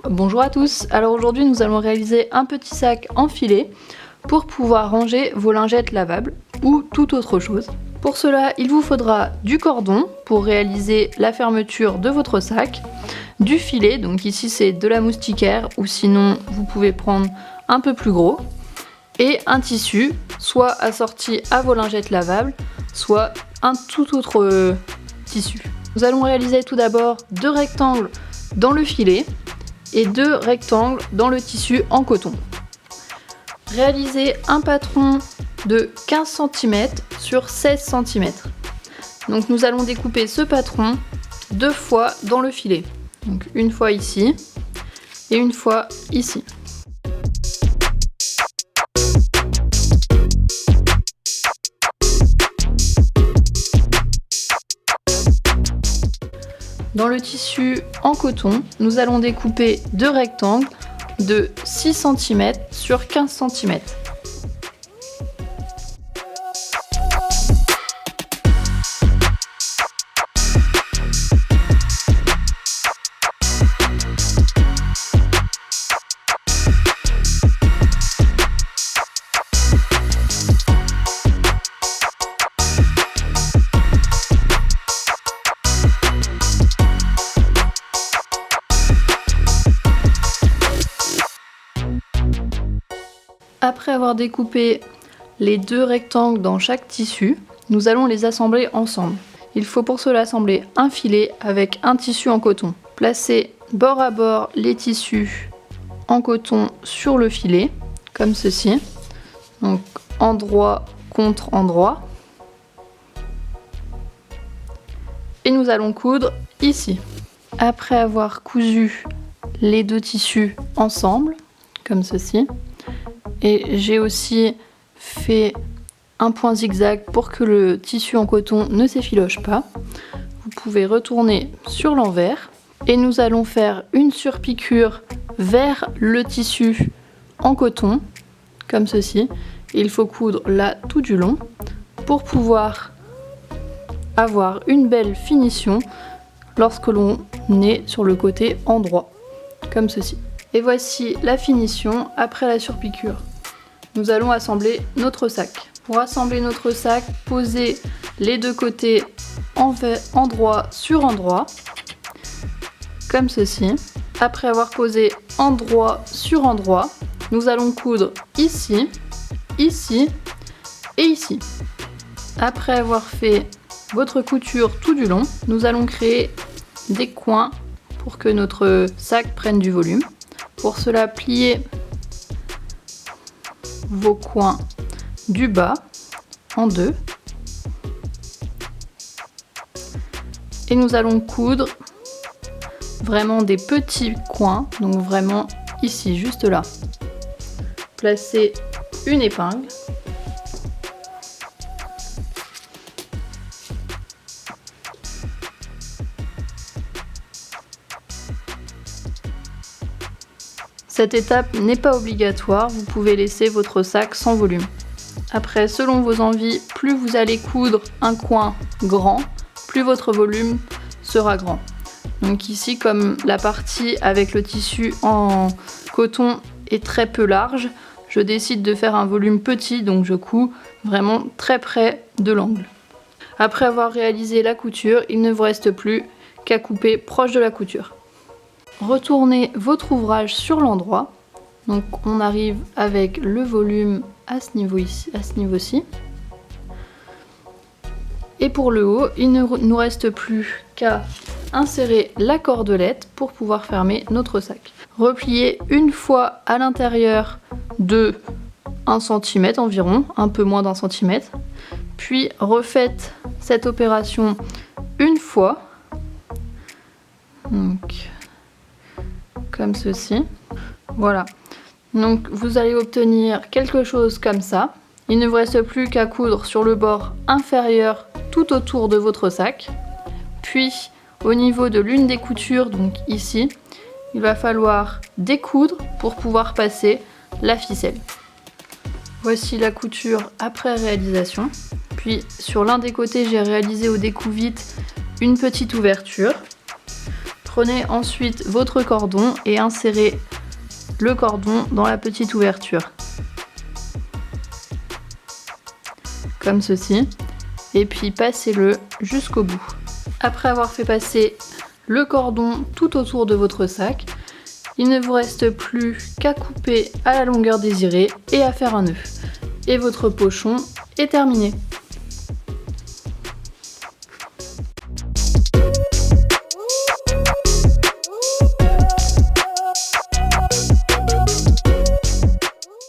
Bonjour à tous, alors aujourd'hui nous allons réaliser un petit sac en filet pour pouvoir ranger vos lingettes lavables ou toute autre chose. Pour cela, il vous faudra du cordon pour réaliser la fermeture de votre sac, du filet, donc ici c'est de la moustiquaire ou sinon vous pouvez prendre un peu plus gros, et un tissu, soit assorti à vos lingettes lavables, soit un tout autre tissu. Nous allons réaliser tout d'abord 2 rectangles dans le filet et 2 rectangles dans le tissu en coton. Réalisez un patron de 15 cm sur 16 cm. Donc nous allons découper ce patron 2 fois dans le filet. Donc une fois ici et une fois ici. Dans le tissu en coton, nous allons découper 2 rectangles de 6 cm sur 15 cm. Après avoir découpé les 2 rectangles dans chaque tissu, nous allons les assembler ensemble. Il faut pour cela assembler un filet avec un tissu en coton. Placez bord à bord les tissus en coton sur le filet, comme ceci. Donc endroit contre endroit. Et nous allons coudre ici. Après avoir cousu les 2 tissus ensemble, comme ceci, et j'ai aussi fait un point zigzag pour que le tissu en coton ne s'effiloche pas. Vous pouvez retourner sur l'envers et nous allons faire une surpiqûre vers le tissu en coton, comme ceci. Il faut coudre là tout du long pour pouvoir avoir une belle finition lorsque l'on est sur le côté endroit, comme ceci. Et voici la finition après la surpiqûre. Nous allons assembler notre sac. Pour assembler notre sac, posez les 2 côtés endroit sur endroit, comme ceci. Après avoir posé endroit sur endroit, nous allons coudre ici, ici et ici. Après avoir fait votre couture tout du long, nous allons créer des coins pour que notre sac prenne du volume. Pour cela, pliez vos coins du bas en 2 et nous allons coudre vraiment des petits coins, donc vraiment ici, juste là. Placez une épingle . Cette étape n'est pas obligatoire, vous pouvez laisser votre sac sans volume. Après, selon vos envies, plus vous allez coudre un coin grand, plus votre volume sera grand. Donc ici, comme la partie avec le tissu en coton est très peu large, je décide de faire un volume petit, donc je couds vraiment très près de l'angle. Après avoir réalisé la couture, il ne vous reste plus qu'à couper proche de la couture. Retournez votre ouvrage sur l'endroit, donc on arrive avec le volume à ce niveau-ci. Et pour le haut, il ne nous reste plus qu'à insérer la cordelette pour pouvoir fermer notre sac. Repliez une fois à l'intérieur de 1 cm environ, un peu moins d'1 cm, puis refaites cette opération une fois. Donc, comme ceci. Voilà. Donc vous allez obtenir quelque chose comme ça. Il ne vous reste plus qu'à coudre sur le bord inférieur tout autour de votre sac. Puis au niveau de l'une des coutures, donc ici, il va falloir découdre pour pouvoir passer la ficelle. Voici la couture après réalisation. Puis sur l'un des côtés, j'ai réalisé au découpe-vite une petite ouverture. Prenez ensuite votre cordon et insérez le cordon dans la petite ouverture. Comme ceci. Et puis passez-le jusqu'au bout. Après avoir fait passer le cordon tout autour de votre sac, il ne vous reste plus qu'à couper à la longueur désirée et à faire un nœud. Et votre pochon est terminé.